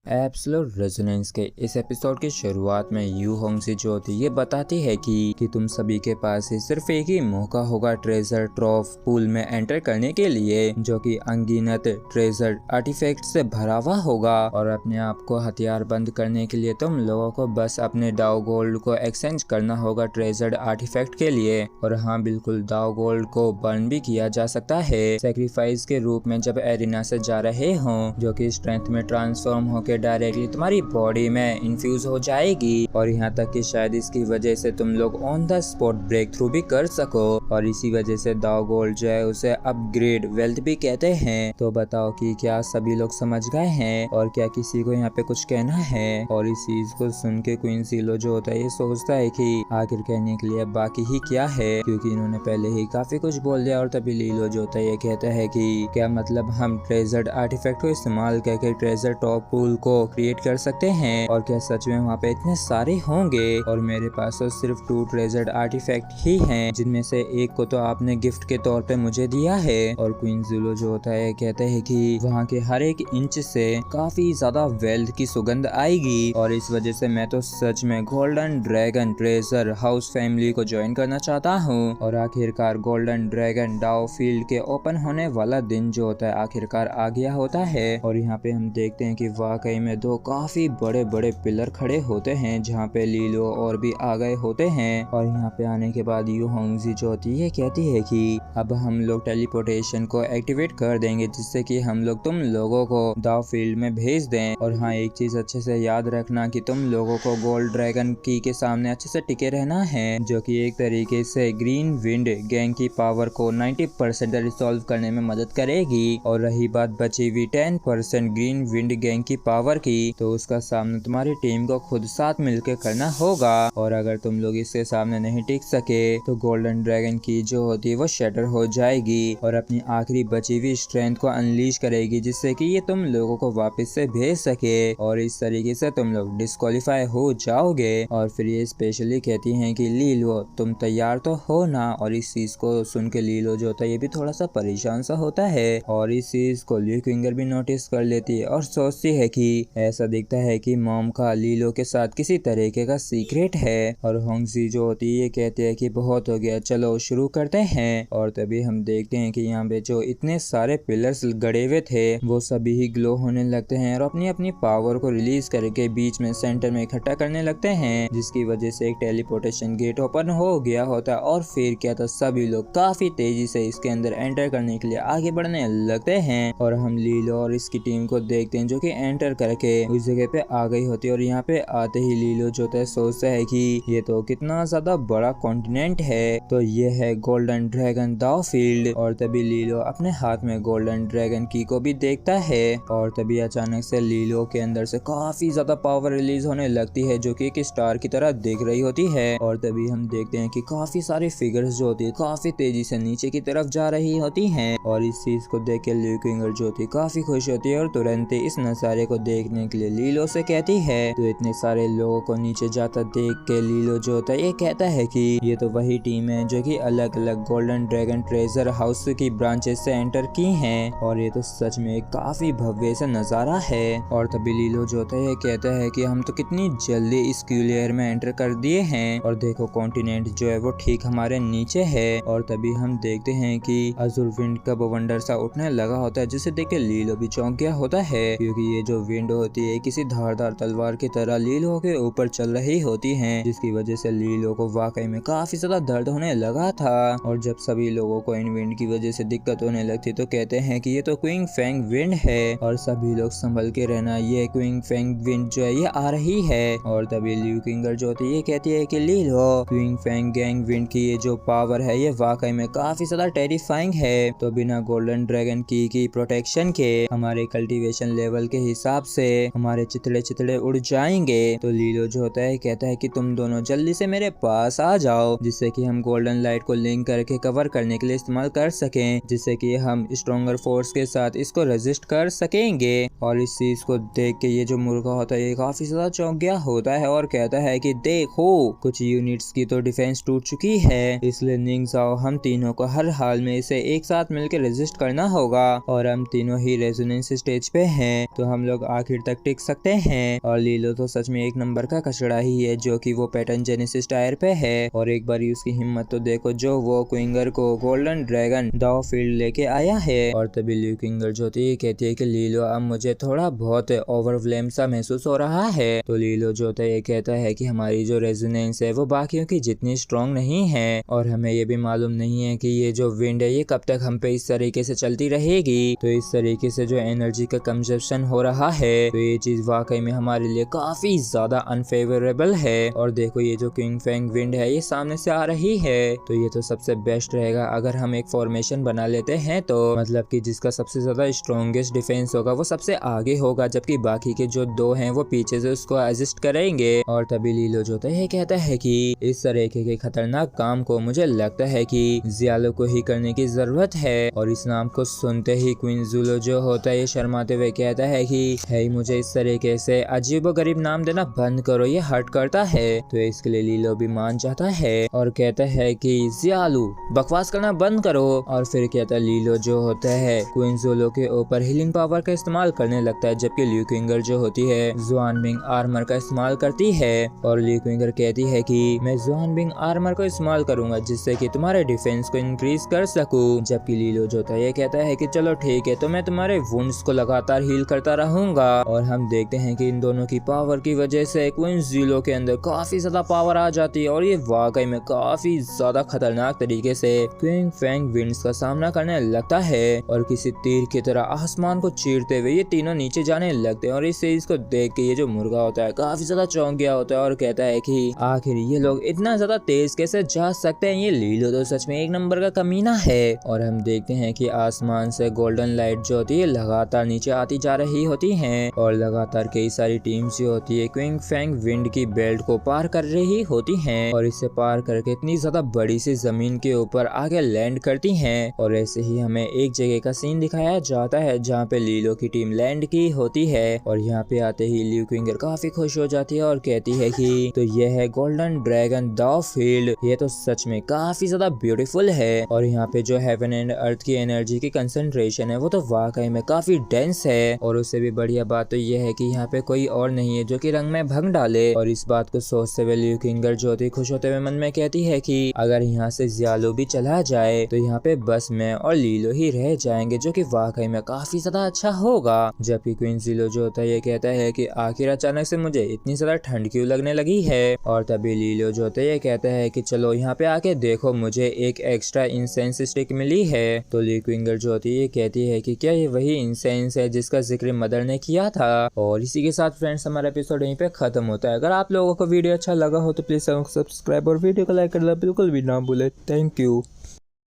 Absolute resonance के इस episode की शुरुआत में यू होंगसी जो होती ये बताती है कि तुम सभी के पास ही सिर्फ एक ही मौका होगा ट्रेजर ट्रॉफ पूल में एंटर करने के लिए, जो कि अनगिनत ट्रेजर आर्टिफैक्ट से भरा हुआ होगा। और अपने आप को हथियार बंद करने के लिए तुम लोगों को बस अपने डाओ गोल्ड को एक्सचेंज करना होगा ट्रेजर आर्टिफैक्ट के लिए। और हाँ, बिल्कुल डाओ गोल्ड को बर्न भी किया जा सकता है सेक्रीफाइस के रूप में जब एरिना से जा रहे हो, जो कि स्ट्रेंथ में ट्रांसफॉर्म होकर डायरेक्टली तुम्हारी बॉडी में इन्फ्यूज हो जाएगी। और यहाँ तक कि शायद इसकी वजह से तुम लोग on the spot break through भी कर सको। और इसी वजह से दाओ गोल्ड जो है उसे अपग्रेड वेल्थ भी कहते हैं। तो बताओ कि क्या सभी लोग समझ गए हैं और क्या किसी को यहाँ पे कुछ कहना है? और इस चीज को सुन के क्वीन सीलो जो होता है ये सोचता है कि आखिर कहने के लिए बाकी ही क्या है, क्योंकि इन्होंने पहले ही काफी कुछ बोल दिया। और तभी लीलो जो होता है ये कहता है कि क्या मतलब हम ट्रेजर्ड आर्टिफैक्ट को इस्तेमाल करके ट्रेजर टॉप पूल को क्रिएट कर सकते हैं? और क्या सच में वहाँ पे इतने सारे होंगे? और मेरे पास तो सिर्फ 2 ट्रेजर्ड आर्टिफैक्ट ही हैं, जिनमें से एक को तो आपने गिफ्ट के तौर पे मुझे दिया है। और क्वीन ज़ूलो जो होता है कहते हैं कि वहाँ के हर एक इंच से काफी ज्यादा वेल्थ की सुगंध आएगी। और इस वजह से मैं तो सच में golden dragon treasure house family को ज्वाइन करना चाहता हूँ। और आखिरकार गोल्डन ड्रैगन डाओ फील्ड के ओपन होने वाला दिन जो होता है आखिरकार आ गया होता है। और यहाँ पे हम देखते हैं कि वाकई में 2 काफी बड़े बड़े पिलर खड़े होते हैं, जहाँ पे लीलो और भी आ गए होते हैं। और यहाँ पे आने के बाद यू होंगजी जो होती है कहती है कि अब हम लोग टेलीपोर्टेशन को एक्टिवेट कर देंगे, जिससे कि हम लोग तुम लोगों को दाव फील्ड में भेज दें। और हाँ, एक चीज अच्छे से याद रखना कि तुम लोगों को गोल्ड ड्रैगन की के सामने अच्छे से टिके रहना है, जो कि एक तरीके से ग्रीन विंड गैंग की पावर को 90% रिसॉल्व करने में मदद करेगी। और रही बात बची हुई 10% ग्रीन विंड गैंग की पावर की, तो उसका सामना तुम्हारी टीम को खुद साथ मिलकर करना होगा। और अगर तुम लोग इसके सामने नहीं टिक सके तो गोल्डन ड्रैगन की जो होती है वो शटर हो जाएगी और अपनी आखिरी बची हुई स्ट्रेंथ को अनलीश करेगी, जिससे कि ये तुम लोगों को वापस से भेज सके। और इस तरीके से तुम लोग डिस्क्वालीफाई हो जाओगे। और फिर ये स्पेशली कहती हैं कि लीलो तुम तैयार तो हो ना? और इस चीज को सुन के लीलो जो होता है ये भी थोड़ा सा परेशान सा होता है। और इस चीज को ली क्विंगर भी नोटिस कर लेती है और सोचती है कि ऐसा दिखता है कि मॉम का लीलो के साथ किसी तरीके का सीक्रेट है। और होंगजी जो होती है ये कहते हैं कि बहुत हो गया, चलो शुरू करते हैं। और तभी हम देखते हैं कि यहाँ पे जो इतने सारे पिलर्स गड़े हुए थे वो सभी ही ग्लो होने लगते हैं और अपनी अपनी पावर को रिलीज करके बीच में सेंटर में इकट्ठा करने लगते हैं, जिसकी वजह से एक टेलीपोर्टेशन गेट ओपन हो गया होता है। और फिर क्या था, सभी लोग काफी तेजी से इसके अंदर एंटर करने के लिए आगे बढ़ने लगते हैं। और हम लीलो और इसकी टीम को देखते हैं जो कि एंटर करके उस जगह पे आ गई होती है। और यहाँ पे आते ही लीलो जो है सोचता है कि ये तो कितना ज्यादा बड़ा कॉन्टिनेंट है, तो ये है गोल्डन ड्रैगन दाव फील्ड। और तभी लीलो अपने हाथ में गोल्डन ड्रैगन की को भी देखता है। और तभी अचानक से लीलो के अंदर से काफी ज्यादा पावर रिलीज होने लगती है, जो कि एक स्टार की तरह दिख रही होती है। और तभी हम देखते हैं कि काफी सारे फिगर्स जो होती है काफी तेजी से नीचे की तरफ जा रही होती हैं। और इस चीज को देख के ली क्विंगर जो होती है काफी खुश होती है और तुरंत इस नजारे को देखने के लिए लीलो से कहती है। तो इतने सारे लोगों को नीचे जाता देख के लीलो जो होता है ये कहता है कि ये तो वही टीम है जो कि अलग अलग गोल्डन ड्रैगन ट्रेजर हाउस की ब्रांचेस से एंटर की हैं। और ये तो सच में एक काफी भव्य सा नजारा है। और तभी लीलो जो होता है ये कहता है कि हम तो कितनी जल्दी इस क्यूलियर में एंटर कर दिए हैं और देखो कॉन्टिनेंट जो है वो ठीक हमारे नीचे है। और तभी हम देखते हैं कि अजुर विंड का बवंडर सा उठने लगा होता है, जिसे देख के लीलो भी चौंक गया होता है, क्योंकि ये जो विंड होती है किसी धारदार तलवार की तरह लीलो के ऊपर चल रही होती है, जिसकी वजह से लीलो को वाकई में काफी ज्यादा दर्द होने लगा था। और जब सभी लोगों को इन विंड की वजह से दिक्कत होने लगती तो कहते हैं कि ये तो क्विंग फेंग विंड है और सभी लोग संभल के रहना, ये क्विंग फेंग विंड जो है ये आ रही है। और तभी ल्यू किंगर जो होती है ये कहती है कि लीलो क्विंग फेंग गैंग विंड की ये जो पावर है ये वाकई में काफी ज्यादा टेरिफाइंग है, तो बिना गोल्डन ड्रैगन की प्रोटेक्शन के हमारे कल्टीवेशन लेवल के हिसाब से हमारे चितड़े चितड़े उड़ जाएंगे। तो लीलो जो होता है कहता है कि तुम दोनों जल्दी से मेरे पास आ जाओ, जिससे कि हम गोल्डन लाइट को लिंक करके कवर करने के लिए इस्तेमाल कर सकें, जिससे कि हम स्ट्रॉन्गर फोर्स के साथ इसको रेजिस्ट कर सकेंगे। और इस चीज को देख के ये जो मुर्गा होता है ये काफी ज्यादा चौंक गया होता है और कहता है कि देखो कुछ यूनिट्स की तो डिफेंस टूट चुकी है, इसलिए निंगजाओ हम तीनों को हर हाल में इसे एक साथ मिलकर रेजिस्ट करना होगा। और हम तीनों ही रेजोनेंस स्टेज पे हैं, तो हम लोग आखिर तक टिक सकते हैं। और लीलो तो सच में एक नंबर का कचड़ा ही है जो कि वो पैटर्न जेनेसिस टायर पे है। और एक बार उसकी हिम्मत तो देखो जो वो क्विंगर को गोल्डन ड्रैगन डॉफील्ड लेके आया है। और तभी ल्यू क्विंगर जो थी कहती है कि लीलो अब मुझे थोड़ा बहुत ओवरवेल्म सा महसूस हो रहा है। तो लीलो जो था ये कहता है कि हमारी जो रेजोनेंस है वो बाकियों की जितनी स्ट्रॉन्ग नहीं है और हमें ये भी मालूम नहीं है कि ये जो विंड है ये कब तक हम पे इस तरीके से चलती रहेगी। तो इस तरीके से जो एनर्जी का कंजप्शन हो रहा है तो ये चीज वाकई में हमारे लिए काफी ज्यादा अनफेवरेबल है। और देखो ये जो किंग फेंग विंड है ये सामने से आ रही है तो ये तो सबसे बेस्ट रहेगा अगर हम एक फॉर्मेशन बना लेते हैं तो मतलब कि जिसका सबसे ज्यादा स्ट्रॉन्गेस्ट डिफेंस होगा वो सबसे आगे होगा जबकि बाकी के जो दो हैं वो पीछे से उसको असिस्ट करेंगे। और तभी लीलो जो है कहता है कि इस तरीके के खतरनाक काम को मुझे लगता है कि जियालो को ही करने की जरूरत है। और इस नाम को सुनते ही क्वीन ज़ुलो जो होता है ये शर्माते हुए कहता है कि है मुझे इस तरीके से अजीबोगरीब नाम देना बंद करो, ये हर्ट करता है। तो इसके लिए लीलो भी मान जाता है और कहता है कि जियालो बकवास करना बंद करो। और फिर कहता है लीलो जो होता है क्वीन ज़ुलो के ऊपर हीलिंग पावर का इस्तेमाल करने लगता है जबकि ल्यू क्विंगर जो होती है ज़ुआनबिंग आर्मर का इस्तेमाल करती है। और ल्यू क्विंगर कहती है कि मैं ज़ुआनबिंग आर्मर को इस्तेमाल करूंगा जिससे कि तुम्हारे डिफेंस को इंक्रीज कर सकूं। जबकि लीलो जो था ये कहता है कि चलो ठीक है तो मैं तुम्हारे वुंड्स को लगातार हील करता रहूंगा। और हम देखते हैं कि इन दोनों की पावर की वजह से क्वीन ज़ुलो के अंदर काफी ज्यादा पावर आ जाती है और ये वाकई में काफी ज्यादा खतरनाक तरीके से क्विंग फेंग विंड्स का सामना करने लगता है। और किसी तीर की तरह आसमान को चीरते हुए ये तीनों नीचे जाने लगते हैं। और इस चीज को देख के ये जो मुर्गा होता है काफी ज्यादा चौंक गया होता है और कहता है कि आखिर ये लोग इतना ज्यादा तेज कैसे जा सकते हैं, ये लीलो तो सच में एक नंबर का कमीना है। और हम देखते हैं कि आसमान से गोल्डन लाइट जो होती है लगातार नीचे आती जा रही होती है और लगातार कई सारी टीम्स जो होती है क्विंग फेंग विंड की बेल्ट को पार कर रही होती हैं और इसे पार करके इतनी ज्यादा बड़ी सी जमीन के ऊपर आगे लैंड करती हैं। और ऐसे ही हमें एक जगह का सीन दिखाया जाता है जहाँ पे लीलो की टीम लैंड की होती है। और यहाँ पे आते ही ल्यू क्विंगर काफी खुश हो जाती है और कहती है कि तो ये है गोल्डन ड्रैगन डॉफील्ड, ये तो सच में काफी ज्यादा ब्यूटीफुल है। और यहाँ पे जो हेवन एंड अर्थ की एनर्जी की कंसंट्रेशन है वो तो वाकई में काफी डेंस है। और उससे भी बढ़िया बात तो ये है कि यहाँ पे कोई और नहीं है जो कि रंग में भंग डाले। और इस बात को सोचते हुए ल्यू क्विंगर जो थी खुश होते हुए मन में कहती है कि अगर यहाँ से जियालो भी चला जाए तो यहाँ पे बस मैं और लीलो ही रह जाएंगे जो कि वाकई में काफी ज्यादा अच्छा होगा। जबकि क्वीन ज़ुलो जो होता है ये कहता है कि आखिर अचानक से मुझे इतनी ज्यादा ठंड क्यों लगने लगी है। और तभी लीलो जो होता है ये कहता है कि चलो यहाँ पे आके देखो मुझे एक एक्स्ट्रा इंसेंस स्टिक मिली है। तो ल्यू क्विंगर जो होती है ये कहती है कि क्या ये वही इंसेंस है जिसका जिक्र मदर ने किया था। और इसी के साथ फ्रेंड्स हमारा एपिसोड यहीं पे खत्म होता है। अगर आप लोगों को वीडियो अच्छा लगा हो तो प्लीज सब्सक्राइब और वीडियो को लाइक करना बिल्कुल भी ना भूले। Thank you.